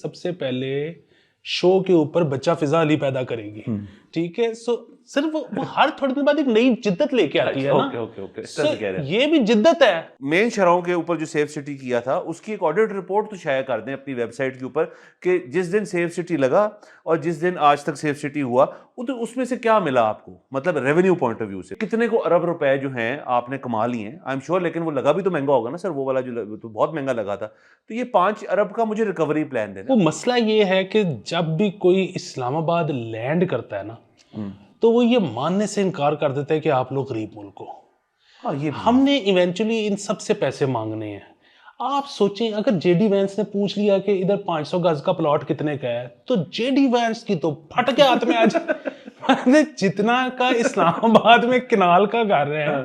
सबसे पहले शो के ऊपर बच्चा फिजा अली पैदा करेगी, ठीक है। सो सिर्फ वो हर थोड़ी देर बाद एक नई जिद्दत लेके आती है ना। ओके So, ये भी जिद्दत है। मेन शहरों के ऊपर जो सेफ सिटी किया था उसकी एक ऑडिट रिपोर्ट तो शाया कर दें अपनी वेबसाइट के ऊपर कि जिस दिन सेफ सिटी लगा और जिस दिन आज तक सेफ सिटी हुआ उसमें से क्या मिला आपको, मतलब रेवेन्यू पॉइंट ऑफ व्यू से कितने को अरब रुपए जो हैं आपने कमा लिए हैं। आई एम श्योर, लेकिन वो लगा भी तो महंगा होगा ना सर, वो वाला जो तो बहुत महंगा लगा था। तो ये 5 अरब का मुझे रिकवरी प्लान देना। वो मसला ये है कि जब भी कोई इस्लामाबाद लैंड करता है ना, तो वो ये मानने से इनकार कर देता है कि आप लोग गरीब मुल्क हो। हाँ, ये हमने इवेंचुअली इन सब से पैसे मांगने हैं। आप सोचें, अगर जेडी वैंस ने पूछ लिया कि इधर 500 गज का प्लॉट कितने का है, तो जेडी वैंस की तो फट के हाथ में आ जाए। जितना का इस्लामाबाद में किनाल का घर है,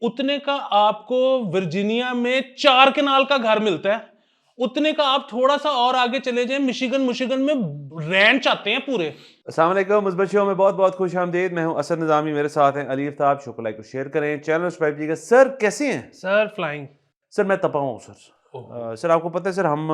उतने का आपको वर्जीनिया में 4 किनाल का घर मिलता है। उतने का आप थोड़ा सा और आगे चले जाएं, मिशिगन में रैंच आते हैं पूरे। अस्सलाम वालेकुम, मुस्बत शो में बहुत बहुत खुश आमदीद। मैं हूं असद निज़ामी, मेरे साथ हैं अली आफ्ताब। शो को लाइक और शेयर करें, चैनल सब्सक्राइब कीजिएगा। सर कैसे हैं? Sir flying. सर मैं तपा हूँ सर। सर आपको पता है सर, हम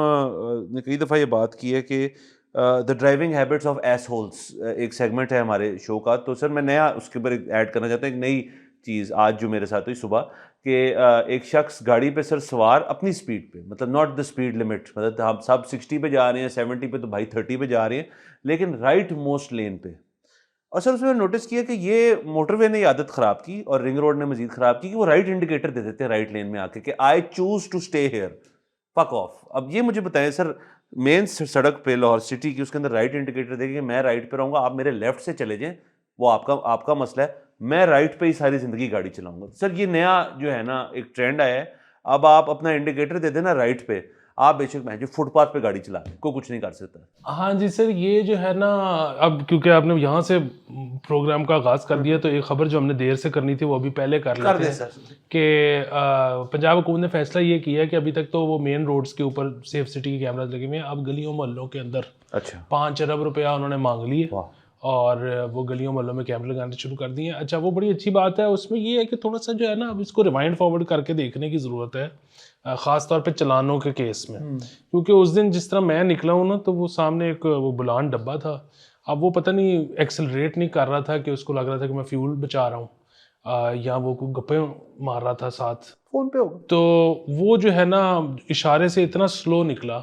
ने कई दफ़ा ये बात की है कि the driving habits of S holes एक सेगमेंट है हमारे शो का। तो सर मैं नया उसके ऊपर ऐड करना चाहता हूँ, एक नई चीज़ आज जो मेरे साथ हुई सुबह कि एक शख्स गाड़ी पे सर सवार अपनी स्पीड पे, मतलब नॉट द स्पीड लिमिट, मतलब हम सब 60 पे जा रहे हैं, 70 पे, तो भाई 30 पे जा रहे हैं, लेकिन राइट मोस्ट लेन पे। और सर उसमें नोटिस किया कि ये मोटरवे ने आदत ख़राब की और रिंग रोड ने मजीद ख़राब की कि वो राइट इंडिकेटर दे देते हैं राइट लेन में आके कि I choose to stay here, fuck off. अब ये मुझे बताएं सर, मेन सड़क पे लाहौर सिटी की, उसके अंदर राइट इंडिकेटर देंगे कि मैं राइट पे रहूँगा, आप मेरे लेफ्ट से चले जाएं, वो आपका मसला है, मैं राइट पे ही सारी ज़िंदगी गाड़ी चलाऊँगा। सर ये नया जो है ना एक ट्रेंड आया है, अब आप अपना इंडिकेटर दे देना राइट पे, आप बेशक मैं जो फुटपाथ पे गाड़ी चला लें, कोई कुछ नहीं कर सकता। हाँ जी सर, ये जो है ना, अब क्योंकि आपने यहाँ से प्रोग्राम का आगाज़ कर दिया, तो एक खबर जो हमने देर से करनी थी वो अभी पहले कर लेते हैं कि पंजाब हुकूमत ने फैसला ये किया कि अभी तक तो वो मेन रोड्स के ऊपर सेफ सिटी के कैमराज लगे हुए हैं, अब गलियों मोहल्लों के अंदर 5 अरब रुपया उन्होंने मांग लिए और वो गलियों मोहल्लों में कैमरे लगाने शुरू कर दिए। अच्छा, वो बड़ी अच्छी बात है। उसमें ये है कि थोड़ा सा जो है ना, अब इसको रिवाइंड फॉरवर्ड करके देखने की ज़रूरत है, ख़ास तौर पे चलानों के केस में, क्योंकि उस दिन जिस तरह मैं निकला हूँ ना, तो वो सामने एक वो बुलान डब्बा था। अब वो पता नहीं एक्सेलरेट नहीं कर रहा था कि उसको लग रहा था कि मैं फ्यूल बचा रहा हूँ, या वो कोई गप्पे मार रहा था साथ फोन पे होगा। तो वो जो है ना इशारे से इतना स्लो निकला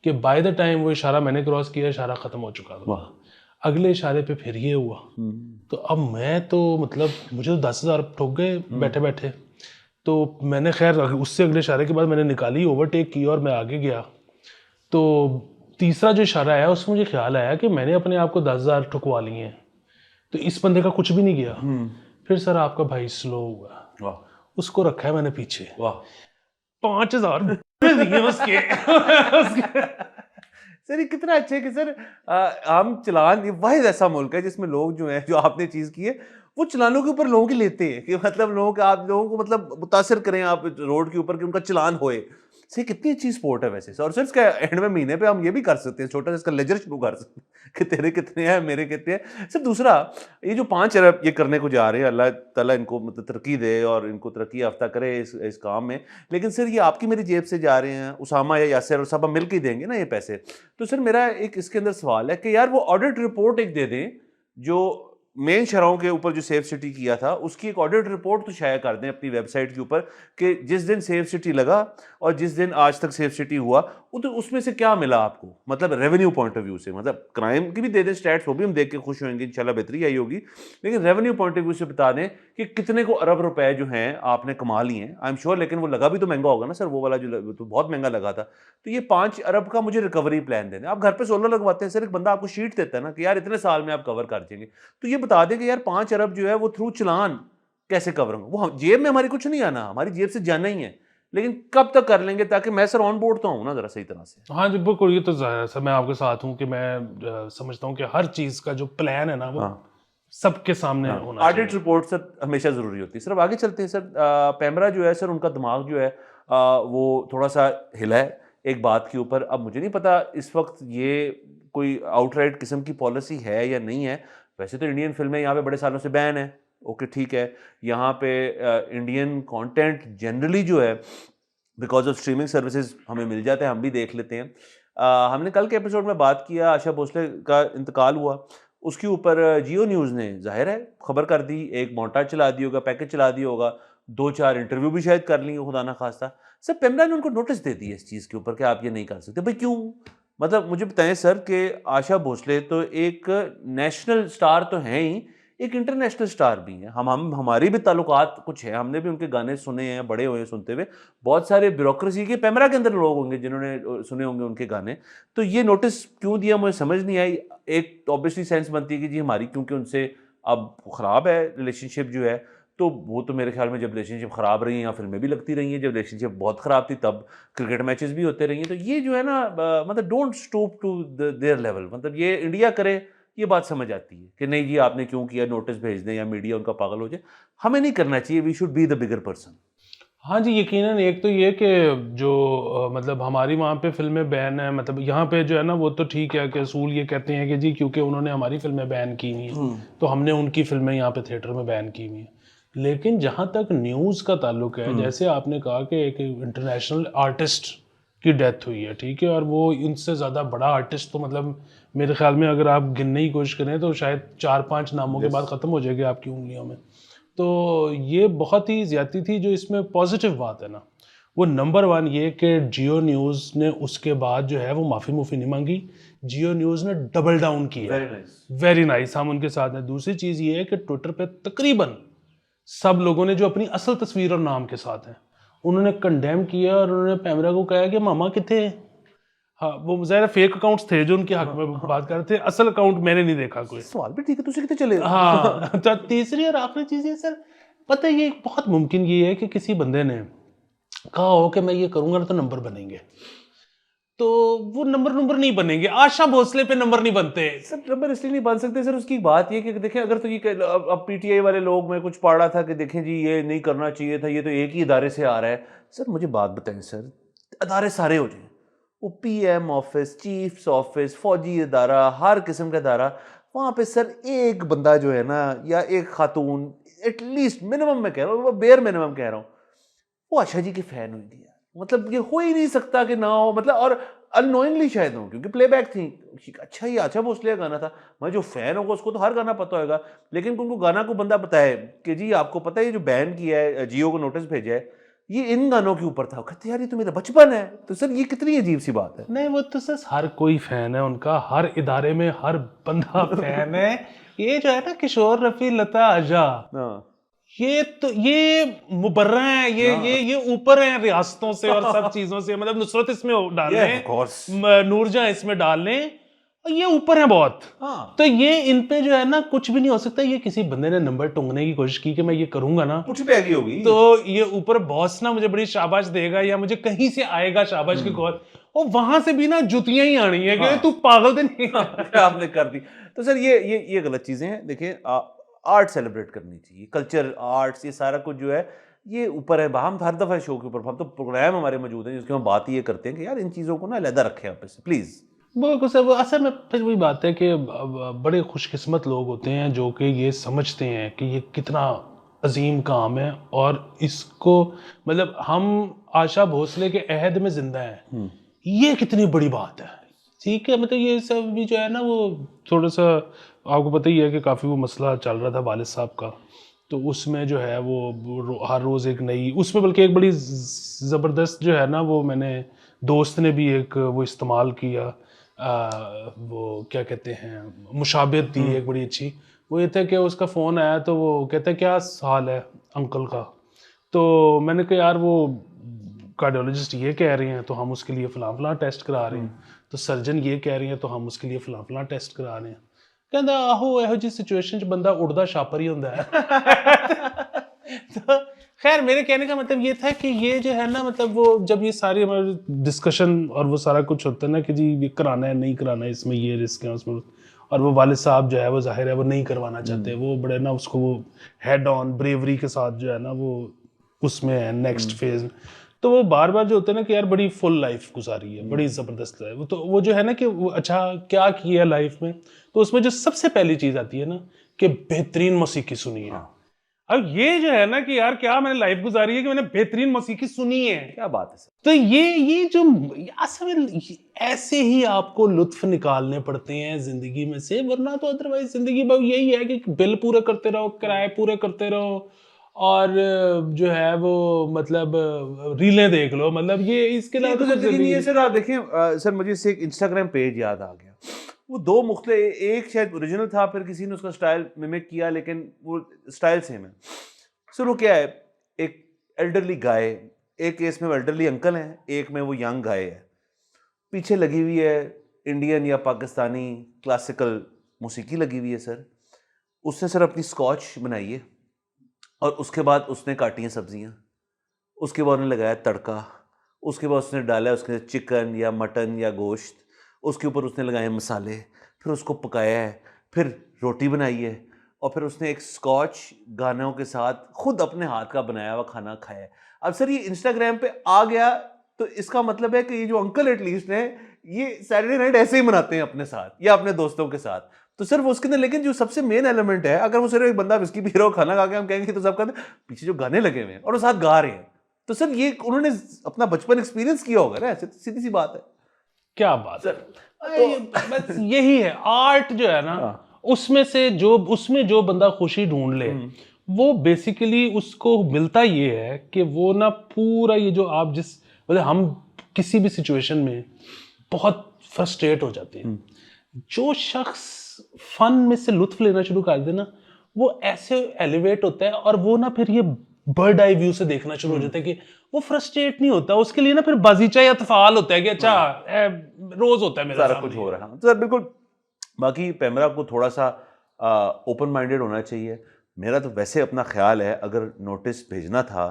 कि बाय द टाइम वो इशारा मैंने क्रॉस किया, इशारा ख़त्म हो चुका था। अगले इशारे पे फिर ये हुआ। तो अब मैं तो मतलब मुझे तो 10,000 ठोक गए बैठे बैठे। तो मैंने खैर उससे अगले इशारे के बाद मैंने निकाली, ओवरटेक की और मैं आगे गया। तो तीसरा जो इशारा आया उसमें मुझे ख्याल आया कि मैंने अपने आप को 10,000 ठुकवा लिए हैं, तो इस बंदे का कुछ भी नहीं गया। फिर सर आपका भाई स्लो हुआ, उसको रखा है मैंने पीछे, 5,000 दिए उसके। सर ये कितना अच्छा है कि सर हम चलान, वाहिद ऐसा मुल्क है जिसमें लोग जो हैं, जो आपने चीज़ की है, वो चलानों के ऊपर लोगों की लेते हैं कि मतलब आप लोगों को मतलब मुतासर करें आप रोड के ऊपर कि उनका चलान होए। सर कितनी अच्छी स्पोर्ट है वैसे। और सर इसका एंड में महीने पे हम ये भी कर सकते हैं, छोटा सा इसका लेजर शुरू कर सकते हैं कि तेरे कितने हैं, मेरे कितने हैं। सर दूसरा, ये जो 5 अरब ये करने को जा रहे हैं, अल्लाह ताला इनको मतलब तरक्की दे और इनको तरक्की याफ्ता करे इस काम में। लेकिन सर ये आपकी मेरी जेब से जा रहे हैं, उसामा या यासिर और सब हम मिल के देंगे ना ये पैसे। तो सर मेरा एक इसके अंदर सवाल है कि यार वो ऑडिट रिपोर्ट एक दे दें, जो मेन शहरों के ऊपर जो सेफ सिटी किया था उसकी एक ऑडिट रिपोर्ट तो शाया कर दें अपनी वेबसाइट के ऊपर कि जिस दिन सेफ सिटी लगा और जिस दिन आज तक सेफ सिटी हुआ उसमें से क्या मिला आपको, मतलब रेवेन्यू पॉइंट ऑफ व्यू से। मतलब क्राइम की भी दे दें स्टैट्स, वो भी हम देख के खुश होंगे, इंशाल्लाह बेहतरी आई होगी। लेकिन रेवेन्यू पॉइंट ऑफ व्यू से बता दें कि कितने को अरब रुपए जो हैं आपने कमा लिए हैं। आई एम श्योर, लेकिन वो लगा भी तो महंगा होगा ना सर, वो वाला जो तो बहुत महंगा लगा था। तो ये 5 अरब का मुझे रिकवरी प्लान देना। आप घर पे सोलर लगवाते हैं सर, एक बंदा आपको शीट देता है ना कि यार इतने साल में आप कवर कर देंगे। तो ये बता दें कि यार 5 अरब जो है वो थ्रू चलान कैसे कवर होंगे। वो जेब में हमारी कुछ नहीं आना, हमारी जेब से जाना ही है, लेकिन कब तक कर लेंगे ताकि मैं सर ऑन बोर्ड तो हूं ना जरा सही तरह से। हाँ जी बिल्कुल, ये तो जाहिर है सर, मैं आपके साथ हूँ कि मैं समझता हूँ कि हर चीज़ का जो प्लान है ना वो सबके सामने होना चाहिए। ऑडिट रिपोर्ट सर हमेशा जरूरी होती है। सर अब आगे चलते हैं सर। पैमरा जो है सर, उनका दिमाग जो है वो थोड़ा सा हिला है एक बात के ऊपर। अब मुझे नहीं पता इस वक्त ये कोई आउटराइट किस्म की पॉलिसी है या नहीं है। वैसे तो इंडियन फिल्में यहाँ पे बड़े सालों से बैन है, ओके ठीक है। यहाँ पे इंडियन कंटेंट जनरली जो है बिकॉज ऑफ स्ट्रीमिंग सर्विसेज हमें मिल जाता है, हम भी देख लेते हैं। हमने कल के एपिसोड में बात किया, आशा भोसले का इंतकाल हुआ, उसके ऊपर जियो न्यूज़ ने जाहिर है खबर कर दी, एक मोंटाज चला दिया होगा, पैकेज चला दिया होगा, 2-4 इंटरव्यू भी शायद कर ली खुदा ना खास्ता। सर पेमरा ने उनको नोटिस दे दिया इस चीज़ के ऊपर कि आप ये नहीं कर सकते। भाई क्यों? मतलब मुझे बताएं सर कि आशा भोसले तो एक नेशनल स्टार तो हैं ही, एक इंटरनेशनल स्टार भी हैं। हम हमारी भी ताल्लुकात कुछ है, हमने भी उनके गाने सुने हैं, बड़े हुए हैं सुनते हुए। बहुत सारे ब्यूरोक्रेसी के पेमरा के अंदर लोग होंगे जिन्होंने सुने होंगे उनके गाने। तो ये नोटिस क्यों दिया मुझे समझ नहीं आई। एक ऑब्वियसली सेंस बनती है कि जी हमारी क्योंकि उनसे अब ख़राब है रिलेशनशिप जो है, तो वो तो मेरे ख्याल में जब रिलेशनशिप ख़राब रही हैं या फिल्में भी लगती रही हैं, जब रिलेशनशिप बहुत ख़राब थी तब क्रिकेट मैचेस भी होते रही हैं। तो ये जो है ना मतलब don't stoop to their level, मतलब ये इंडिया करे ये बात समझ आती है कि नहीं जी आपने क्यों किया, नोटिस भेज दें या मीडिया उनका पागल हो जाए। हमें नहीं करना चाहिए, we should be the bigger person. हाँ जी, यकीनन। एक तो ये कि जो मतलब हमारी वहाँ पे फिल्में बैन है, मतलब यहाँ पे जो है ना वो तो ठीक है कि असूल ये कहते हैं कि जी क्योंकि उन्होंने हमारी फिल्में बैन की हुई हैं तो हमने उनकी फिल्में यहाँ पे थिएटर में बैन की हुई हैं। लेकिन जहाँ तक न्यूज़ का ताल्लुक है, जैसे आपने कहा कि एक इंटरनेशनल आर्टिस्ट की डेथ हुई है, ठीक है, और वो इनसे ज़्यादा बड़ा आर्टिस्ट तो मतलब मेरे ख्याल में अगर आप गिनने की कोशिश करें तो शायद 4-5 नामों के बाद ख़त्म हो जाएगी आपकी उंगलियों में। तो ये बहुत ही ज़्यादती थी। जो इसमें पॉजिटिव बात है ना वो नंबर 1 ये कि जियो न्यूज़ ने उसके बाद जो है वो माफ़ी नहीं मांगी, जियो न्यूज़ ने डबल डाउन किया। वेरी नाइस, हम उनके साथ हैं। दूसरी चीज़ ये है कि ट्विटर पे तकरीबन सब लोगों ने जो अपनी असल तस्वीर और नाम के साथ हैं उन्होंने कंडेम किया और उन्होंने पैमरा को कहा कि मामा किथे। हाँ, वो ज़ाहिर फेक अकाउंट्स थे जो उनके हक में बात कर रहे थे, असल अकाउंट मैंने नहीं देखा कोई। सवाल भी ठीक है, तुझे कितने चले। हाँ तो तीसरी और आखिरी चीज़ ये सर, पता है ये बहुत मुमकिन ये है कि किसी बंदे ने कहा हो कि मैं ये करूंगा ना तो नंबर बनेंगे, तो वो नंबर नहीं बनेंगे। आशा भोसले पे नंबर नहीं बनते सर। नंबर इसलिए नहीं बन सकते सर, उसकी बात ये कि देखें अगर तो ये अब पीटीआई वाले लोग, मैं कुछ पढ़ रहा था कि देखें जी ये नहीं करना चाहिए था, ये तो एक ही इदारे से आ रहा है। सर मुझे बात बताएं सर, अदारे सारे हो जाए, वो पीएम ऑफिस, चीफ्स ऑफिस, फौजी इदारा, हर किस्म का इदारा, वहाँ पे सर एक बंदा जो है ना या एक खातून एटलीस्ट मिनिमम मैं कह रहा हूँ, बेयर मिनिमम कह रहा हूँ, वो आशा जी की फैन हुई थी यार। मतलब ये हो ही नहीं सकता कि ना हो, मतलब और अननोइंगली शायद हो क्योंकि प्लेबैक थी। अच्छा ये आशा भोसले का गाना था, मैं जो फैन होगा उसको तो हर गाना पता होगा, लेकिन उनको गाना को बंदा बताए कि जी आपको पता है ये जो बैन किया है, जियो को नोटिस भेजा है, ये इन गानों के ऊपर था। कहते यार ये तो मेरा बचपन है। तो सर ये कितनी अजीब सी बात है। नहीं, वो तो सर हर कोई फैन है उनका, हर इदारे में हर बंदा फैन है। ये जो है ना किशोर रफी, लता, आजा, ये तो ये मुबर्रा है, ये ऊपर हैं रियासतों से और सब चीजों से। मतलब नुसरत इसमें डाल लें, नूरजहां इसमें डाल लें, ये ऊपर है बहुत। तो ये इन पे जो है ना कुछ भी नहीं हो सकता। ये किसी बंदे ने नंबर टूंगने की कोशिश की कि मैं ये करूंगा ना कुछ भी आगे होगी, तो ये ऊपर बॉस ना मुझे बड़ी शाबाश देगा या मुझे कहीं से आएगा शाबाश की कॉल, और वहां से भी ना जुतियां ही आनी है कि तू पागल तो नहीं आपने कर दी। तो सर ये गलत चीजें हैं। देखिए आर्ट सेलिब्रेट करनी चाहिए, कल्चर, आर्ट्स, ये सारा कुछ जो है ये ऊपर है। हम हर दफा शो के ऊपर, हम तो प्रोग्राम हमारे मौजूद हैं जिसके हम बात ये करते हैं कि यार इन चीज़ों को ना अलहदा रखें आप इससे प्लीज़। बिल्कुल सर, वो असल में फिर वही बात है कि बड़े खुशकिस्मत लोग होते हैं जो कि ये समझते हैं कि ये कितना अजीम काम है और इसको मतलब हम आशा भोसले के अहद में जिंदा हैं, ये कितनी बड़ी बात है। ठीक है, मतलब ये सब भी जो है ना वो थोड़ा सा आपको पता ही है कि काफ़ी वो मसला चल रहा था वालिद साहब का, तो उसमें जो है वो हर रोज़ एक नई, उसमें बल्कि एक बड़ी ज़बरदस्त जो है ना वो मैंने दोस्त ने भी एक वो इस्तेमाल किया, वो क्या कहते हैं मुशाबिर थी एक बड़ी अच्छी। वो ये था कि उसका फ़ोन आया तो वो कहता है क्या हाल है अंकल का, तो मैंने कहा यार वो कार्डियोलॉजिस्ट ये कह रहे हैं तो हम उसके लिए फ़लाँ टेस्ट करा रहे हैं, तो सर्जन ये कह रहे हैं तो हम उसके लिए फ़लाँ टेस्ट करा रहे हैं। कहता आहो ਇਹੋ जी सिचुएशन च बंदा उड़दा छापर ही होता है। तो खैर मेरे कहने का मतलब ये था कि ये जो है ना मतलब वो जब ये सारी हमारी डिस्कशन और वो सारा कुछ होता है ना कि जी ये कराना है नहीं कराना है, इसमें ये रिस्क है उसमें, और वो वालिद साहब जो है वो जाहिर है वो नहीं करवाना चाहते, वो बड़े ना उसको वो हेड ऑन ब्रेवरी के साथ जो है ना वो उसमें है नेक्स्ट फेज। तो वो बार बार जो होता है ना कि यार बड़ी फुल लाइफ गुजारी है, बड़ी ज़बरदस्त है, तो वो जो है ना कि वो अच्छा क्या किया लाइफ में, तो उसमें जो सबसे पहली चीज़ आती है ना कि बेहतरीन मौसीकी सुनी है। अब ये जो है ना कि यार क्या मैंने लाइफ गुजारी है कि मैंने बेहतरीन मौसीकी सुनी है। क्या बात है सर। तो ये जो असल में ऐसे ही आपको लुत्फ निकालने पड़ते हैं जिंदगी में से, वरना तो अदरवाइज जिंदगी में यही है कि बिल पूरे करते रहो, किराए पूरे करते रहो, और जो है वो मतलब रीलें देख लो, मतलब ये इसके अलावा तो लेकिन ये सर आप देखें सर, मुझे इससे एक इंस्टाग्राम पेज याद आ गया। वो दो मुख्तलिफ, एक शायद ओरिजिनल था, फिर किसी ने उसका स्टाइल मिमिक किया, लेकिन वो स्टाइल सेम है सर। वो क्या है, एक एल्डरली गाय, एक केस में वो एल्डरली अंकल हैं, एक में वो यंग गाय है, पीछे लगी हुई है इंडियन या पाकिस्तानी क्लासिकल मौसीकी लगी हुई है सर। उसने सर अपनी स्कॉच बनाई है, और उसके बाद उसने काटी हैं सब्जियां, उसके बाद उन्होंने लगाया तड़का, उसके बाद उसने डाला उसके चिकन या मटन या गोश्त, उसके ऊपर उसने लगाए मसाले, फिर उसको पकाया है, फिर रोटी बनाई है, और फिर उसने एक स्कॉच गानों के साथ खुद अपने हाथ का बनाया हुआ खाना खाया है। अब सर ये इंस्टाग्राम पे आ गया, तो इसका मतलब है कि ये जो अंकल एटलीस्ट हैं, ये सैटरडे नाइट ऐसे ही मनाते हैं अपने साथ या अपने दोस्तों के साथ। तो सिर्फ उसके अंदर, लेकिन जो सबसे मेन एलिमेंट है, अगर वो सिर्फ एक बंदा विस्की पी रहा हो, खाना खा के हम कहेंगे तो सब कहते हैं पीछे जो गाने लगे हुए हैं और वो साथ गा रहे हैं, तो सर ये उन्होंने अपना बचपन एक्सपीरियंस किया होगा ना, ऐसे सीधी सी बात है। क्या बात है। तो बस यही है आर्ट जो है ना, उसमें से जो उसमें जो बंदा खुशी ढूंढ ले, वो बेसिकली उसको मिलता ये है कि वो ना पूरा ये जो आप जिस मतलब हम किसी भी सिचुएशन में बहुत फ्रस्ट्रेट हो जाते हैं, जो शख्स फन में से लुत्फ लेना शुरू कर दे ना, वो ऐसे एलिवेट होता है, और वो ना फिर ये बर्ड आई व्यू से देखना शुरू हो जाता है कि वो फ्रस्ट्रेट नहीं होता, उसके लिए ना फिर बाजीचा या तफाल होता है कि अच्छा रोज होता है मेरा सारा कुछ हो रहा है। तो सर बिल्कुल, बाकी पैमरा को थोड़ा सा ओपन माइंडेड होना चाहिए। मेरा तो वैसे अपना ख्याल है, अगर नोटिस भेजना था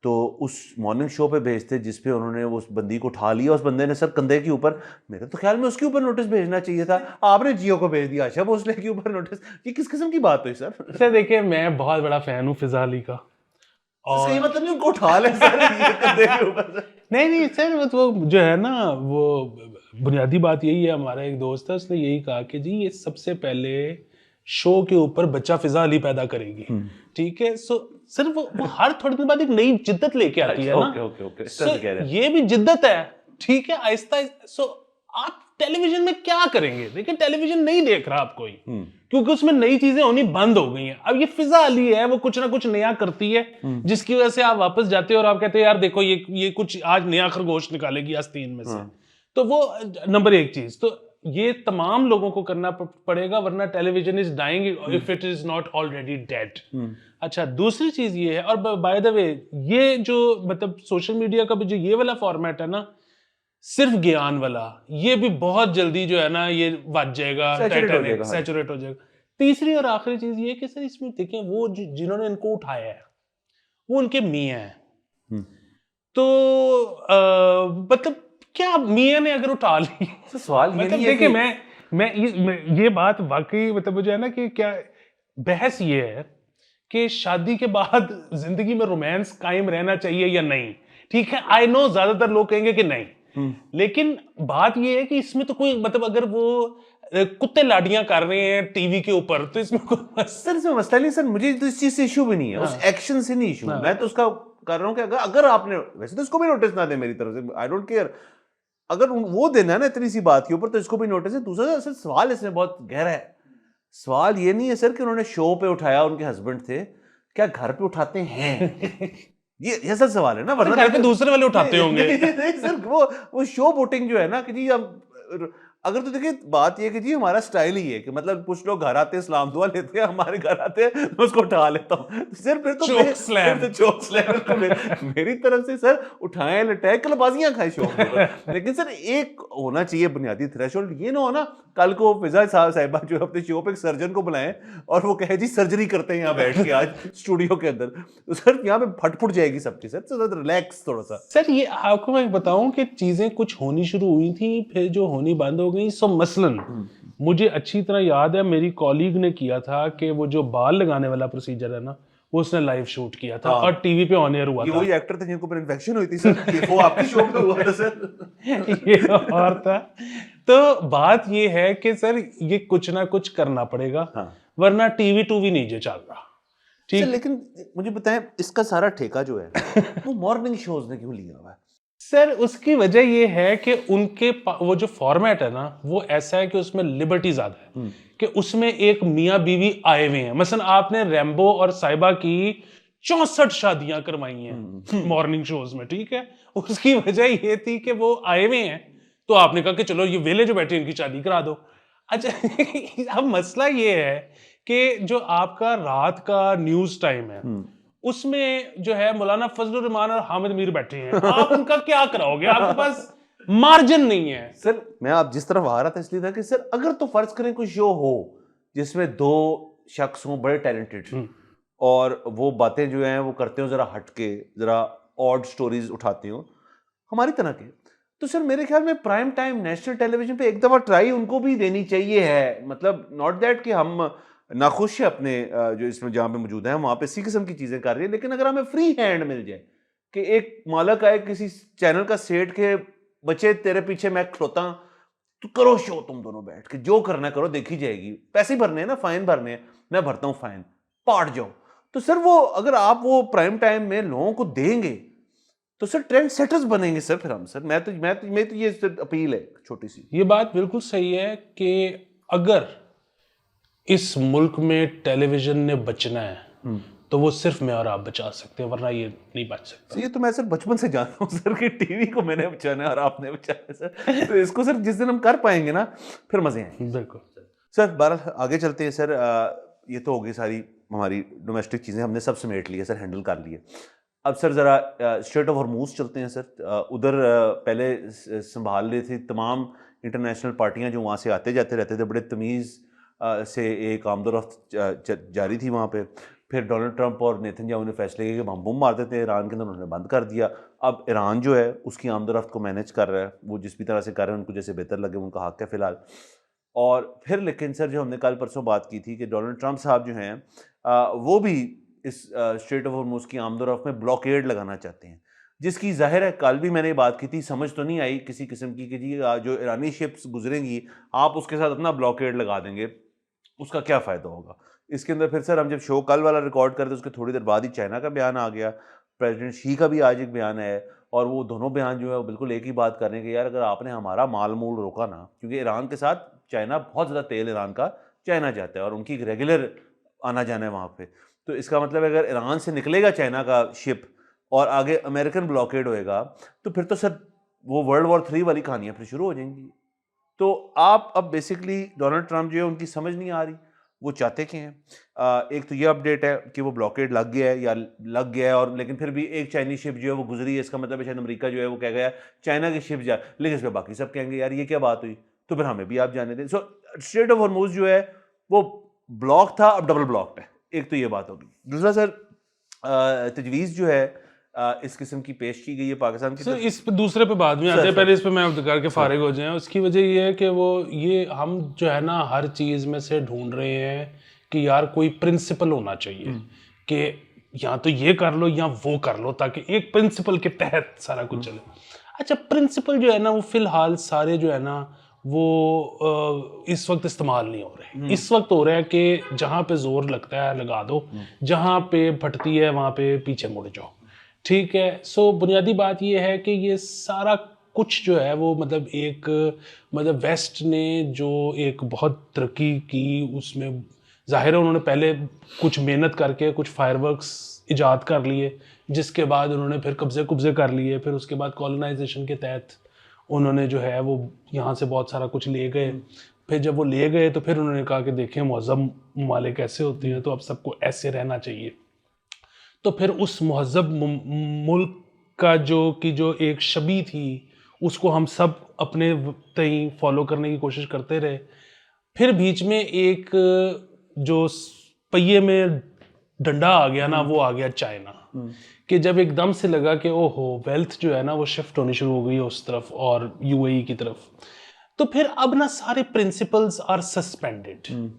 तो उस मॉर्निंग शो पे भेजते जिस पे उन्होंने उस बंदी को उठा लिया, उस बंदे ने सर कंधे के ऊपर, मेरे तो ख्याल में उसके ऊपर नोटिस भेजना चाहिए था। आपने जियो को भेज दिया, आशा भोसले के ऊपर नोटिस। ये किस किस्म की बात हुई सर? सर देखिए, मैं बहुत बड़ा फैन हूँ फिजा अली का, और सही मतलब नहीं उनको उठा ले सर ये कंधे के ऊपर। नहीं सर, वो जो है ना, वो बुनियादी बात यही है। हमारा एक दोस्त है, उसने यही कहा कि जी ये सबसे पहले शो के ऊपर बच्चा फिजा अली पैदा करेगी, ठीक है। सो सिर्फ वो हर थोड़ी देर बाद एक नई जिद्दत लेके आती है ना। ओके, ये भी जिद्दत है, ठीक है, आहिस्ता। सो आप टेलीविजन में क्या करेंगे? देखिए, टेलीविजन नहीं देख रहा आप कोई, क्योंकि उसमें नई चीजें होनी बंद हो गई हैं। अब ये फिजा अली है, वो कुछ ना कुछ नया करती है, जिसकी वजह से आप वापस जाते हो और आप कहते हैं यार देखो ये कुछ आज नया खरगोश निकालेगी आस्तीन में से। तो वो नंबर एक चीज तो ये तमाम लोगों को करना पड़ेगा, वरना television is dying if it is not already dead. अच्छा, दूसरी चीज ये है, और बाय द वे ये जो मतलब सोशल मीडिया का भी जो ये वाला फॉर्मेट है ना, सिर्फ ज्ञान वाला, ये भी बहुत जल्दी जो है ना ये बच जाएगा, सैचुरेट हो जाएगा। तीसरी और आखिरी चीज ये कि सर इसमें देखें, वो जिन्होंने इनको उठाया है वो उनके मियां हैं। तो मतलब क्या मियां ने अगर उठा ली, सवाल ये मतलब नहीं है देखिए, कि मैं ये बात वाकई मतलब मुझे है ना कि क्या बहस ये है कि शादी के बाद जिंदगी में रोमांस कायम रहना चाहिए या नहीं। ठीक है, आई नो ज्यादातर लोग कहेंगे कि नहीं, लेकिन बात ये है कि इसमें तो कोई मतलब अगर वो कुत्ते लाडियां कर रहे हैं टीवी के ऊपर, तो इसमें कोई सर इसमें मसला नहीं सर, मुझे तो इस चीज से इशू भी नहीं है, उस एक्शन से नहीं इशू। मैं तो उसका कर रहा हूँ कि अगर आपने, वैसे तो इसको भी नोटिस ना दे मेरी तरफ से, आई डोंट केयर, अगर वो देना है ना इतनी सी बात के ऊपर, तो इसको भी नोटिस है। दूसरा सर सवाल इसमें बहुत गहरा है। सवाल ये नहीं है सर कि उन्होंने शो पे उठाया, उनके हस्बैंड थे, क्या घर पे उठाते हैं? ये सर सवाल है ना, वरना घर पे दूसरे वाले उठाते होंगे। नहीं सर, वो शो बोटिंग जो है ना कि जी हम, अगर तो देखिए बात ये कि जी हमारा स्टाइल ही है कि मतलब कुछ लोग घर आते हैं, सलाम दुआ लेते हैं, हमारे घर आते हैं तो उसको उठा लेता हूँ। सर फिर तो चोक स्लैम मेरी तरफ से सर उठाएं, लटाएं, कलबाजियां खाएं शो में। लेकिन सर एक होना चाहिए बुनियादी थ्रेशोल्ड, ये ना हो ना कल को फिजा साहिबा जो अपने शो पे एक सर्जन को बुलाएं और वो कहे जी सर्जरी करते हैं यहाँ बैठ के आज स्टूडियो के अंदर, तो सर यहाँ पे फटफुट जाएगी सबकी। सर तो रिलैक्स थोड़ा सा। सर ये आपको मैं बताऊं कि चीजें कुछ होनी शुरू हुई थी, फिर जो होनी बंद हो गई। सो मसलन मुझे अच्छी तरह याद है, मेरी कॉलीग ने किया था कि वो जो बाल लगाने वाला प्रोसीजर है ना, वो उसने लाइव शूट किया था और टीवी पे ऑन एयर हुआ था। वही एक्टर थे जिनको इन्फेक्शन हुई थी सर, वो आपकी शो पे हुआ था सर। ये और था। तो बात ये है कि सर ये कुछ ना कुछ करना पड़ेगा, वरना टीवी टूवी नहीं जो चल रहा। सर लेकिन मुझे बताएं इसका सारा ठेका जो है वो मॉर्निंग शोज ने क्यों लिया हुआ है? सर उसकी वजह ये है कि उनके वो जो फॉर्मेट है ना वो ऐसा है कि उसमें लिबर्टी ज्यादा है, कि उसमें एक मियाँ बीवी आए हुए हैं। मसलन आपने रैम्बो और साहिबा की 64 शादियां करवाई हैं मॉर्निंग शोज में, ठीक है। उसकी वजह ये थी कि वो आए हुए हैं, तो आपने कहा कि चलो ये वेले जो बैठे इनकी शादी करा दो। अच्छा अब मसला ये है कि जो आपका रात का न्यूज टाइम है उसमें जो है मौलाना फजलुर रहमान और हामिद मीर बैठे हैं, आप उनका क्या कराओगे? आपके पास मार्जिन नहीं है। सर मैं आप जिस तरफ आ रहा था इसलिए था कि सर अगर तो फर्ज करें कोई शो हो जिसमें दो शख्स हों बड़े टैलेंटेड और वो बातें जो हैं वो करते हो जरा हटके, जरा ऑड स्टोरीज उठाते हो हमारी तरह के, तो सर मेरे ख्याल में प्राइम टाइम नेशनल टेलीविजन पे एक दफा ट्राई उनको भी देनी चाहिए है। मतलब नॉट दैट कि हम नाखुश है अपने जो इसमें जहाँ पे मौजूद है वहाँ पे इसी किस्म की चीजें कर रही है, लेकिन अगर हमें फ्री हैंड मिल जाए कि एक मालक आए किसी चैनल का सेट के बच्चे तेरे पीछे मैं खलोता तो करो शो, तुम दोनों बैठ के जो करना करो, देखी जाएगी, पैसे भरने हैं ना, फाइन भरने हैं, मैं भरता हूँ फाइन, पाट जाओ। तो सर वो अगर आप वो प्राइम टाइम में लोगों को देंगे तो सर ट्रेंड सेटर्स बनेंगे सर। फिर हम सर मैं तो ये अपील है छोटी सी। ये बात बिल्कुल सही है कि अगर इस मुल्क में टेलीविजन ने बचना है तो वो सिर्फ मैं और आप बचा सकते हैं, वरना ये नहीं बच सकता। ये तो मैं सर बचपन से जानता हूँ सर कि टीवी को मैंने बचाना है और आपने बचाना है सर। तो इसको सर जिस दिन हम कर पाएंगे ना फिर मजे आएंगे। बिल्कुल सर बहरहाल आगे चलते हैं सर। ये तो हो गई सारी हमारी डोमेस्टिक चीज़ें, हमने सब समेट लिए सर, हैंडल कर लिए। अब सर ज़रा स्ट्रेट ऑफ हॉर्मूज चलते हैं सर। उधर पहले संभाल रही थी तमाम इंटरनेशनल पार्टियां जो वहाँ से आते जाते रहते थे, बड़े तमीज़ से एक आमदोरफ्त जारी थी वहाँ पे। फिर डोनाल्ड ट्रंप और नेतन्याहू ने फैसले किए कि हम बम मार देते हैं ईरान के अंदर, उन्होंने बंद कर दिया। अब ईरान जो है उसकी आमदोरफ्त को मैनेज कर रहा है, वो जिस भी तरह से कर रहे हैं उनको जैसे बेहतर लगे उनका हक है फ़िलहाल। और फिर लेकिन सर जो हमने कल परसों बात की थी कि डोनाल्ड ट्रंप साहब जो हैं वो भी इस स्ट्रेट ऑफ हॉर्मूज की आमदोरफ्त में ब्लॉकेड लगाना चाहते हैं, जिसकी जाहिर है कल भी मैंने बात की थी, समझ तो नहीं आई किसी किस्म की कि जी जो ईरानी शिप्स गुजरेंगी आप उसके साथ अपना ब्लॉकेड लगा देंगे, उसका क्या फ़ायदा होगा। इसके अंदर फिर सर हम जब शो कल वाला रिकॉर्ड करते उसके थोड़ी देर बाद ही चाइना का बयान आ गया, प्रेसिडेंट शी का भी आज एक बयान है, और वो दोनों बयान जो है वो बिल्कुल एक ही बात कर रहे हैं कि यार अगर आपने हमारा माल मूल रोका ना, क्योंकि ईरान के साथ चाइना बहुत ज़्यादा तेल ईरान का चाइना जाता है और उनकी रेगुलर आना जाना है वहाँ पे, तो इसका मतलब अगर ईरान से निकलेगा चाइना का शिप और आगे अमेरिकन ब्लॉकेड होएगा तो फिर तो सर वो वर्ल्ड वॉर 3 वाली कहानियाँ फिर शुरू हो जाएंगी। तो आप अब बेसिकली डोनाल्ड ट्रंप जो है उनकी समझ नहीं आ रही वो चाहते क्या हैं। एक तो ये अपडेट है कि वो ब्लॉकेड लग गया है या लग गया है, और लेकिन फिर भी एक चाइनीज शिप जो है वो गुजरी है, इसका मतलब है शायद अमेरिका जो है वो कह गया चाइना की शिप जा, लेकिन इस पर बाकी सब कहेंगे यार ये क्या बात हुई, तो फिर हमें भी आप जाने दें। सो स्ट्रेट ऑफ हॉर्मूज जो है वो ब्लॉक था, अब डबल ब्लॉक्ड है। एक तो ये बात होगी। दूसरा सर तजवीज़ जो है इस किस्म की पेश की गई है पाकिस्तान की। सर इस पे दूसरे पे बाद में आते हैं, पहले इस पे मैं करके फारिग हो जाएं। उसकी वजह ये है कि वो ये हम जो है ना हर चीज़ में से ढूंढ रहे हैं कि यार कोई प्रिंसिपल होना चाहिए कि या तो ये कर लो या वो कर लो, ताकि एक प्रिंसिपल के तहत सारा कुछ चले। अच्छा प्रिंसिपल जो है ना वो फिलहाल सारे जो है ना वो इस वक्त इस्तेमाल नहीं हो रहे। इस वक्त हो रहा है कि जहाँ पे जोर लगता है लगा दो, जहाँ पे फटती है वहाँ पे पीछे मुड़ जाओ, ठीक है। सो बुनियादी बात ये है कि ये सारा कुछ जो है वो मतलब एक मतलब वेस्ट ने जो एक बहुत तरक्की की उसमें जाहिर है उन्होंने पहले कुछ मेहनत करके कुछ फायरवर्क्स इजाद कर लिए, जिसके बाद उन्होंने फिर कब्जे कर लिए, फिर उसके बाद कॉलोनाइजेशन के तहत उन्होंने जो है वो यहाँ से बहुत सारा कुछ ले गए। फिर जब वो ले गए तो फिर उन्होंने कहा कि देखें मुहज़्ज़ब ममालिक ऐसे होते हैं तो अब सबको ऐसे रहना चाहिए। तो फिर उस मुहज़्ज़ब मुल्क का जो एक शबी थी उसको हम सब अपने तई फॉलो करने की कोशिश करते रहे। फिर बीच में एक जो पहिए में डंडा आ गया ना, वो आ गया चाइना, कि जब एकदम से लगा कि ओहो वेल्थ जो है ना वो शिफ्ट होनी शुरू हो गई उस तरफ और यूएई की तरफ, तो फिर अब ना सारे प्रिंसिपल्स आर सस्पेंडेड।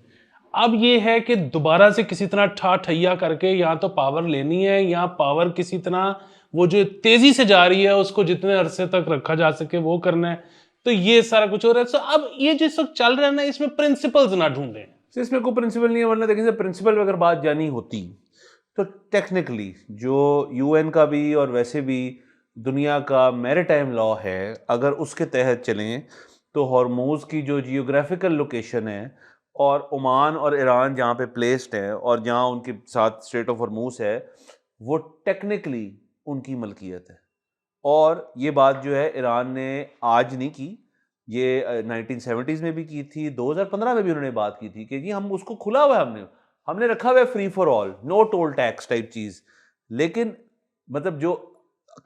अब ये है कि दोबारा से किसी तरह ठैया करके या तो पावर लेनी है या पावर किसी तरह वो जो तेजी से जा रही है उसको जितने अरसे तक रखा जा सके वो करना है। तो ये सारा कुछ हो रहा है। तो अब ये जिस वक्त चल रहा है ना इसमें प्रिंसिपल्स ना ढूंढें। इसमें कोई प्रिंसिपल नहीं है, वरना देखिए प्रिंसिपल अगर बात जानी होती तो टेक्निकली जो यूएन का भी और वैसे भी दुनिया का मैरीटाइम लॉ है, अगर उसके तहत चलें तो हॉर्मूज़ की जो जियोग्राफिकल लोकेशन है और ओमान और ईरान जहाँ पे प्लेस्ड है और जहाँ उनके साथ स्ट्रेट ऑफ हॉर्मूज़ है, वो टेक्निकली उनकी मलकियत है। और ये बात जो है ईरान ने आज नहीं की, ये 1970s में भी की थी, 2015 में भी उन्होंने बात की थी कि जी हम उसको खुला हुआ है, हमने रखा हुआ है free for all, no toll tax type चीज़। लेकिन मतलब जो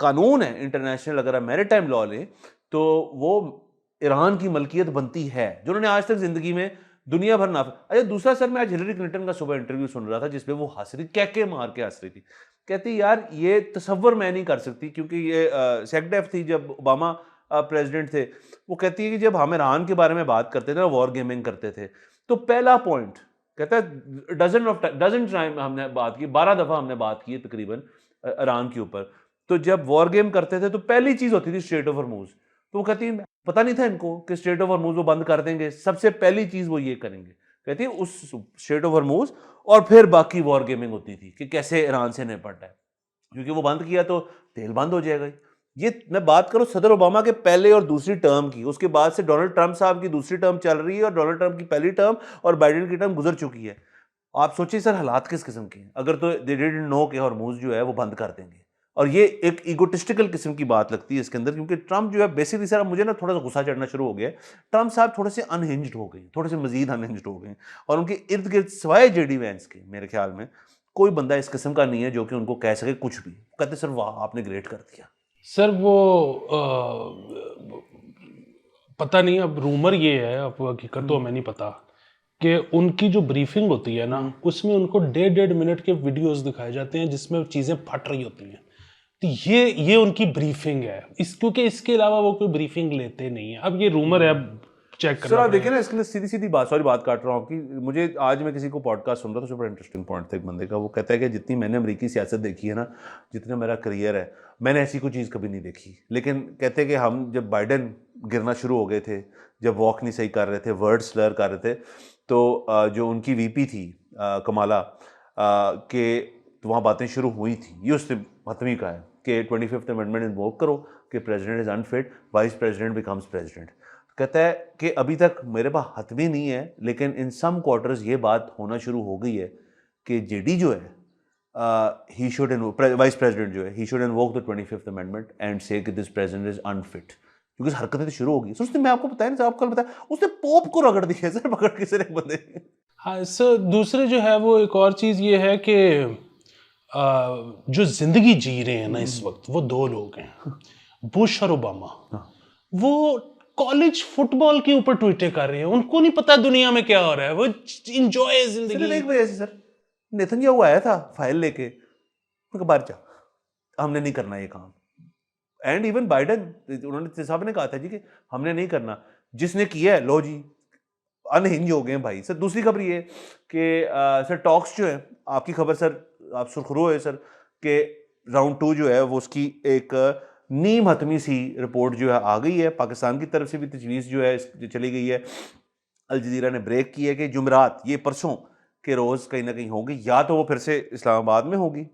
कानून है इंटरनेशनल, अगर आप मैरीटाइम लॉ लें तो वो ईरान की मलकियत बनती है, जो उन्होंने आज तक ज़िंदगी में दुनिया भर ना। अच्छा दूसरा सर, मैं आज हिलरी क्लिंटन का सुबह इंटरव्यू सुन रहा था जिसमें वो हंस रही, कैके मार के हंस रही थी। कहती यार ये तसव्वुर मैं नहीं कर सकती, क्योंकि ये सेकडेफ थी जब ओबामा प्रेसिडेंट थे। वो कहती है कि जब हम ईरान के बारे में बात करते थे ना, वॉर गेमिंग करते थे, तो पहला पॉइंट कहता है डजन टाइम हमने बात की, 12 दफ़ा हमने बात की तकरीबन ईरान के ऊपर। तो जब वॉर गेम करते थे तो पहली चीज़ होती थी स्ट्रेट ऑफ हॉर्मूज़। तो वो कहती है पता नहीं था इनको कि स्ट्रेट ऑफ हॉर्मूज़ वो बंद कर देंगे, सबसे पहली चीज़ वो ये करेंगे। कहती है उस स्ट्रेट ऑफ हॉर्मूज़, और फिर बाकी वॉर गेमिंग होती थी कि कैसे ईरान से निपटना है, क्योंकि वो बंद किया तो तेल बंद हो जाएगा। ये मैं बात करूं सदर ओबामा के पहले और दूसरी टर्म की, उसके बाद से डोनाल्ड ट्रंप साहब की दूसरी टर्म चल रही है और डोनाल्ड ट्रंप की पहली टर्म और बाइडेन की टर्म गुजर चुकी है। आप सोचिए सर हालात किस किस्म के हैं। अगर तो दे डिडंट नो कि हॉर्मूज़ जो है वो बंद कर देंगे, और ये एक ईगोटिस्टिकल किस्म की बात लगती है इसके अंदर, क्योंकि ट्रंप जो है बेसिकली सर, मुझे ना थोड़ा सा गुस्सा चढ़ना शुरू हो गया। ट्रंप साहब थोड़े से अनहिंज्ड हो गए, थोड़े से मजीद अनहिंज्ड हो गए, और उनके इर्द गिर्द सिवाय जेडी वैंस के मेरे ख्याल में कोई बंदा इस किस्म का नहीं है जो कि उनको कह सके कुछ भी। कहते सर वाह आपने ग्रेट कर दिया। सर वो पता नहीं, अब रूमर ये है, अब हकीकत तो हमें नहीं पता, कि उनकी जो ब्रीफिंग होती है ना, उसमें उनको 1.5 मिनट के वीडियोस दिखाए जाते हैं जिसमें चीज़ें फट रही होती हैं। तो ये उनकी ब्रीफिंग है, क्योंकि इसके अलावा वो कोई ब्रीफिंग लेते नहीं है। अब ये रूमर है, अब चेक करना सर आप देखिए ना, इसके लिए सीधी सीधी बात, सॉरी बात काट रहा हूँ, कि मुझे आज मैं किसी को पॉडकास्ट सुन रहा था, सुपर इंटरेस्टिंग पॉइंट था एक बंदे का। वो कहता है कि जितनी मैंने अमेरिकी सियासत देखी है ना, जितना मेरा करियर है, मैंने ऐसी कोई चीज़ कभी नहीं देखी। लेकिन कहते हैं कि हम जब बाइडन गिरना शुरू हो गए थे, जब वॉक नहीं सही कर रहे थे, वर्ड स्लर कर रहे थे, तो जो उनकी वीपी थी कमाला के, तो वहाँ बातें शुरू हुई थी। ये उसने हतमी कहा है कि 25th अमेंडमेंट इन्वोक करो कि president is unfit, vice president becomes president. कहता है कि अभी तक मेरे पास हतमी नहीं है, लेकिन इन सम क्वार्टर्स ये बात होना शुरू हो गई है कि जेडी जो है ही शुड वाइस प्रेसिडेंट जो है, he should invoke the 25th amendment and से कि दिस प्रेसिडेंट इज अनफिट, क्योंकि हरकतें तो शुरू होगी। उसने, मैं आपको बताया ना, आपको कल बताया, उसने पोप को रगड़ दिया सर, पकड़ के सर एक बंदे। हाँ सर, दूसरे जो है वो एक और चीज़ ये है कि जो जिंदगी जी रहे हैं ना इस वक्त, वो दो लोग हैं, बुश और ओबामा। वो कॉलेज फुटबॉल के ऊपर ट्वीटें कर रहे हैं, उनको नहीं पता दुनिया में क्या हो रहा है, वो इंजॉय जिंदगी। एक वजह से सर नेतन्याहू आया था फाइल लेके, मैं बाहर जा, हमने नहीं करना ये काम। एंड इवन बाइडन, उन्होंने साहब ने कहा था जी कि हमने नहीं करना, जिसने किया है लो जी अनहिंज हो गए भाई। सर दूसरी खबर ये कि सर टॉक्स जो है, आपकी खबर सर, आप सुरखरू है सर, कि राउंड 2 जो है वो उसकी एक नीम हतमी सी रिपोर्ट जो है आ गई है। पाकिस्तान की तरफ से भी तजवीज़ जो है चली गई है। अल जज़ीरा ने ब्रेक की है कि जुमरात, ये परसों के रोज़ कहीं ना कहीं होगी, या तो वो फिर से इस्लामाबाद में होगी,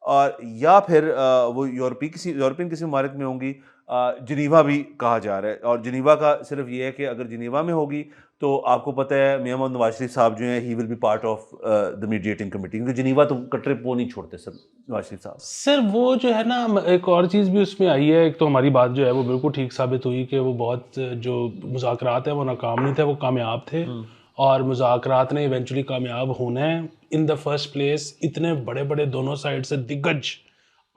और या फिर वो यूरोपियन किसी ममालिक में होंगी। जिनीवा भी कहा जा रहा है, और जिनीवा का सिर्फ ये है कि अगर जिनीवा में होगी तो आपको पता है मियां मोहम्मद नवाज शरीफ साहब जो हैं, he will be part of the mediating committee, क्योंकि जिनीवा तो ट्रिप वो नहीं छोड़ते सर नवाज शरीफ साहब। सर वो जो है ना, एक और चीज़ भी उसमें आई है। एक तो हमारी बात जो है वो बिल्कुल ठीक साबित हुई कि वो बहुत जो मुज़ाकरात है वो नाकाम नहीं थे, वो कामयाब थे, और मुज़ाकरात ने इवेंचुअली कामयाब होना है। इन द फर्स्ट प्लेस इतने बड़े बड़े दोनों साइड से दिग्गज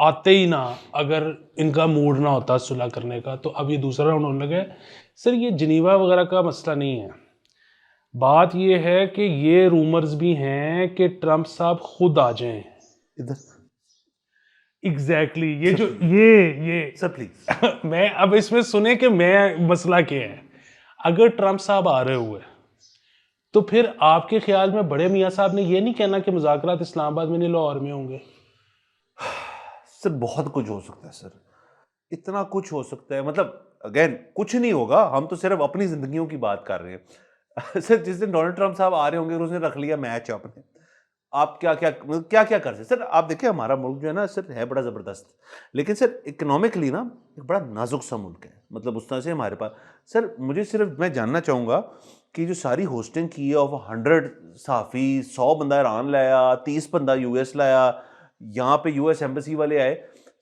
आते ही ना, अगर इनका मूड ना होता सुलह करने का, तो अब ये दूसरा राउंड होने लगा है। सर ये जिनीवा वगैरह का मसला नहीं है, बात ये है कि ये रूमर्स भी हैं कि ट्रंप साहब खुद आ जाएं इधर। एग्जैक्टली ये जो ये सर प्लीज मैं अब इसमें सुने कि मैं मसला क्या है। अगर ट्रंप साहब आ रहे हुए तो फिर आपके ख्याल में बड़े मियाँ साहब ने ये नहीं कहना कि मुज़ाकरात इस्लामाबाद में नहीं लाहौर में होंगे? सर बहुत कुछ हो सकता है सर, इतना कुछ हो सकता है। मतलब अगेन कुछ नहीं होगा, हम तो सिर्फ अपनी जिंदगियों की बात कर रहे हैं। सर जिस दिन डोनाल्ड ट्रंप साहब आ रहे होंगे, उसने रख लिया मैच आपने, आप क्या क्या क्या क्या कर सकते सर? आप देखिए हमारा मुल्क जो है ना सर है बड़ा ज़बरदस्त, लेकिन सर इकोनॉमिकली ना एक बड़ा नाजुक सा मुल्क है, मतलब उस तरह से हमारे पास सर मुझे सिर्फ मैं जानना चाहूँगा कि जो सारी होस्टिंग की है ऑफ 100 सहाफ़ी, 100 बंदा ईरान लाया, 30 बंदा यूएस लाया, यहाँ पे यूएस एम्बेसी वाले आए,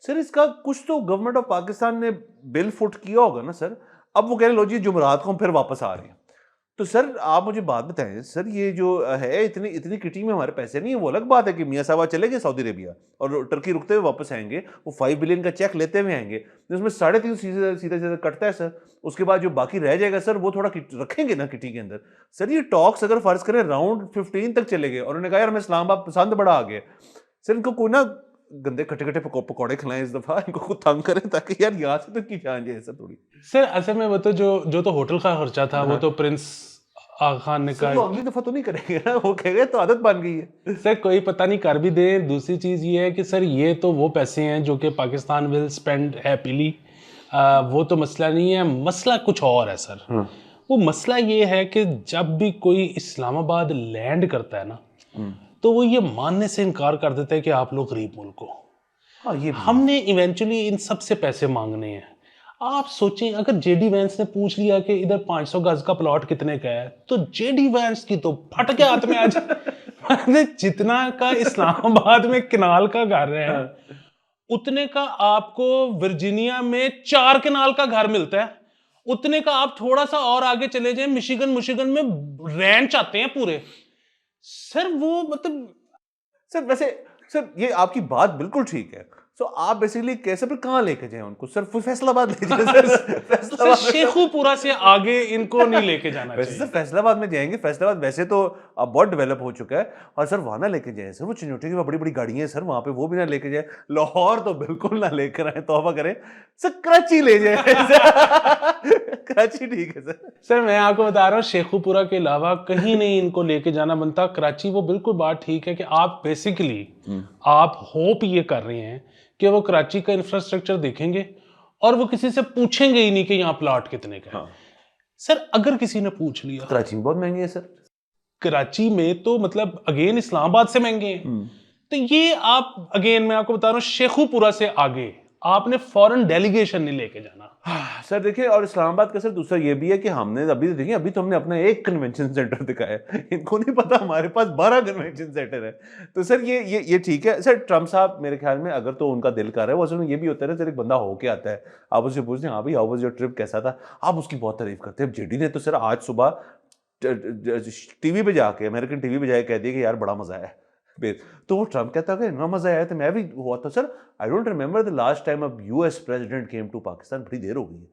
सर इसका कुछ तो गवर्नमेंट ऑफ पाकिस्तान ने बिल फुट किया होगा ना सर। अब वो कह रहे लो जी जुमेरात को हम फिर वापस आ रहे हैं। तो सर आप मुझे बात बताएं सर, ये जो है इतनी इतनी किटी में हमारे पैसे नहीं है। वो अलग बात है कि मियाँ साहब चले गए सऊदी अरेबिया और टर्की रुकते हुए वापस आएंगे, वो 5 बिलियन का चेक लेते हुए आएंगे, उसमें 3.5 सीधे सीधे सीधे कटता है सर। उसके बाद जो बाकी रह जाएगा सर वो थोड़ा रखेंगे ना किटी के अंदर। सर ये टॉक्स अगर फर्ज करें राउंड 15 तक चले गए और उन्होंने कहा यार हमें इस्लामाबाद पसंद बड़ा आ गया, सर इनको कोई ना गंदे खट्टे खट्टे पकौड़े खिलाएं इस दफा, इनको खुद तंग करें ताकि यार यहाँ से तो की जान जाए सर थोड़ी। सर असल में वो तो जो तो होटल का खर्चा था वो तो प्रिंस आगा खान ने कहा, वो अगली दफा तो नहीं करेंगे ना, वो कहेंगे तो आदत बन गई है। सर कोई पता नहीं कर भी दे। दूसरी चीज ये है कि सर ये तो वो पैसे हैं जो कि पाकिस्तान विल स्पेंड हैप्पीली, वो तो मसला नहीं है। मसला कुछ और है सर। वो मसला ये है कि जब भी कोई इस्लामाबाद लैंड करता है ना तो वो ये मानने से इनकार कर देता है कि आप लोग गरीब मुल्क हो। हाँ ये भी हमने इवेंचुअली इन सब से पैसे मांगने हैं। आप सोचें अगर जेडी वैंस ने पूछ लिया कि इधर 500 गज का प्लॉट कितने का है तो जेडी वैंस की तो फट के हाथ में आ जाए। जितना का इस्लामाबाद में किनाल का घर है उतने का आपको वर्जीनिया में 4 किनाल का घर मिलता है। उतने का आप थोड़ा सा और आगे चले जाएं मिशिगन में रैंच आते हैं पूरे। सर वो मतलब सर वैसे सर ये आपकी बात बिल्कुल ठीक है। सो आप बेसिकली कैसे फिर कहाँ लेके जाएं उनको सर? फैसलाबाद ले जाएं सर। फैसलाबाद शेखुपुरा से आगे इनको नहीं लेके जाना वैसे चाहिए। सर फैसलाबाद में जाएंगे, फैसलाबाद वैसे तो अब बहुत डेवलप हो चुका है, और सर वहाँ ना लेके जाएं सर। वो चिन्होटी की बड़ी बड़ी गाड़ियाँ हैं सर वहाँ पे, वो भी ना लेके जाए। लाहौर तो बिल्कुल ना लेकर आए, तौबा करें सर। कराची ले जाए। कराची ठीक है सर। सर मैं आपको बता रहा हूँ शेखुपुरा के अलावा कहीं नहीं इनको लेके जाना बनता। कराची वो बिल्कुल बात ठीक है कि आप बेसिकली आप होप ये कर रहे हैं कि वो कराची का इंफ्रास्ट्रक्चर देखेंगे और वो किसी से पूछेंगे ही नहीं कि यहाँ प्लॉट कितने का है। सर अगर किसी ने पूछ लिया, कराची में बहुत महंगे है सर। कराची में तो मतलब अगेन इस्लामाबाद से महंगे हैं। तो ये आप अगेन मैं आपको बता रहा हूँ शेखुपुरा से आगे आपने फॉरेन डेलीगेशन नहीं लेके जाना। सर देखिए, और इस्लामाबाद का सर दूसरा ये भी है कि हमने अभी देखिए अभी तो हमने अपना एक कन्वेंशन सेंटर दिखाया है, इनको नहीं पता हमारे पास 12 कन्वेंशन सेंटर है। तो सर ये ठीक है सर। ट्रम्प साहब मेरे ख्याल में अगर तो उनका दिल कर रहा है, वो असल में ये भी होता है ना सर, एक बंदा होके आता है, आप उससे पूछते हैं हाँ भाई हाउ वाज योर ट्रिप, कैसा था, आप उसकी बहुत तारीफ करते हैं। जेडी ने तो सर आज सुबह टीवी पे जाके, अमेरिकन टीवी पे जाके कह दिया कि यार बड़ा मजा आया। तो वो ट्रम्प कहता है कि इतना मजा आया तो मैं भी हुआ था sir. I don't remember the last time अब US president came to Pakistan, बड़ी देर हो गई है।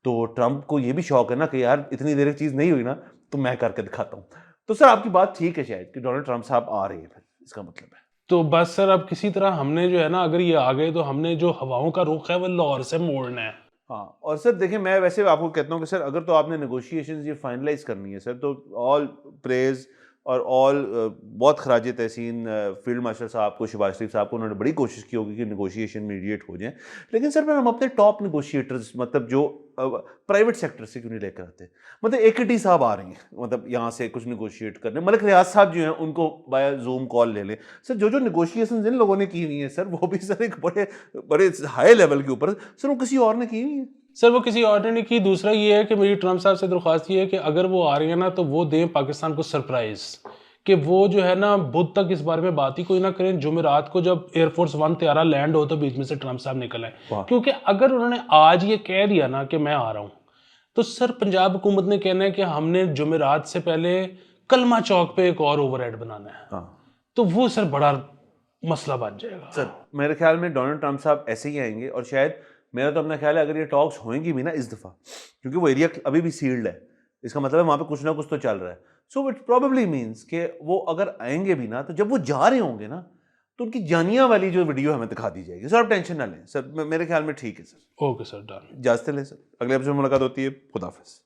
तो ट्रम्प को ये भी शौक है ना कि यार इतनी देर एक चीज नहीं हुई ना तो मैं करके दिखाता हूँ। तो सर आपकी बात ठीक है शायद कि डोनाल्ड ट्रम्प साहब आ रहे हैं, फिर इसका मतलब है तो बस सर अब किसी तरह हमने जो है ना, अगर ये आ गए तो हमने जो हवाओं का रुख है वो लाहौर से मोड़ना है। हाँ। और सर देखिए मैं वैसे आपको कहता हूँ कि सर अगर तो आपने नेगोशिएशंस ये फाइनलाइज करनी है सर, तो ऑल प्रेज और ऑल बहुत खराज तहसीन फील्ड मार्शल साहब को, शहबाज शरीफ साहब को, उन्होंने बड़ी कोशिश की होगी कि नेगोशिएशन मीडिएट हो जाए। लेकिन सर फिर हम अपने टॉप नेगोशिएटर्स मतलब जो प्राइवेट सेक्टर से क्यों नहीं लेकर आते? मतलब एकेटी साहब आ रही हैं मतलब यहाँ से कुछ नेगोशिएट करने, मलिक रियाज साहब जो हैं उनको बाय जूम कॉल ले लें सर। जो नेगोशिएशन इन लोगों ने की हुई है सर, वो भी सर एक बड़े बड़े हाई लेवल के ऊपर सर, वो किसी और ने की हुई है सर। वो किसी और ने नहीं की। दूसरा ये है कि मेरी ट्रम्प साहब से दरख्वास्त ये है कि अगर वो आ रही है ना तो वो दें पाकिस्तान को सरप्राइज, कि वो जो है ना बुध तक इस बारे में बात ही कोई ना करें। जुमेरात को जब एयरफोर्स 1 तैयारा लैंड हो तो बीच में से ट्रम्प साहब निकल आए। क्योंकि अगर उन्होंने आज ये कह दिया ना कि मैं आ रहा हूँ तो सर पंजाब हुकूमत ने कहना है कि हमने जुमेरात से पहले कलमा चौक पे एक और ओवरहेड बनाना है। तो वो सर बड़ा मसला बन जाएगा सर। मेरे ख्याल में डोनाल्ड ट्रम्प साहब ऐसे ही आएंगे, और शायद मेरा तो अपना ख्याल है अगर ये टॉक्स होंगी भी ना इस दफ़ा, क्योंकि वो एरिया अभी भी सील्ड है, इसका मतलब है वहाँ पे कुछ ना कुछ तो चल रहा है। सो इट प्रोबेबली मीन्स कि वो अगर आएंगे भी ना तो जब वो जा रहे होंगे ना तो उनकी जानिया वाली जो वीडियो हमें दिखा दी जाएगी। सर आप टेंशन ना लें सर, मेरे ख्याल में ठीक है सर। Okay sir, done. इजाज़त लें सर, अगले एपिसोड में मुलाकात होती है। खुदा हाफिज़।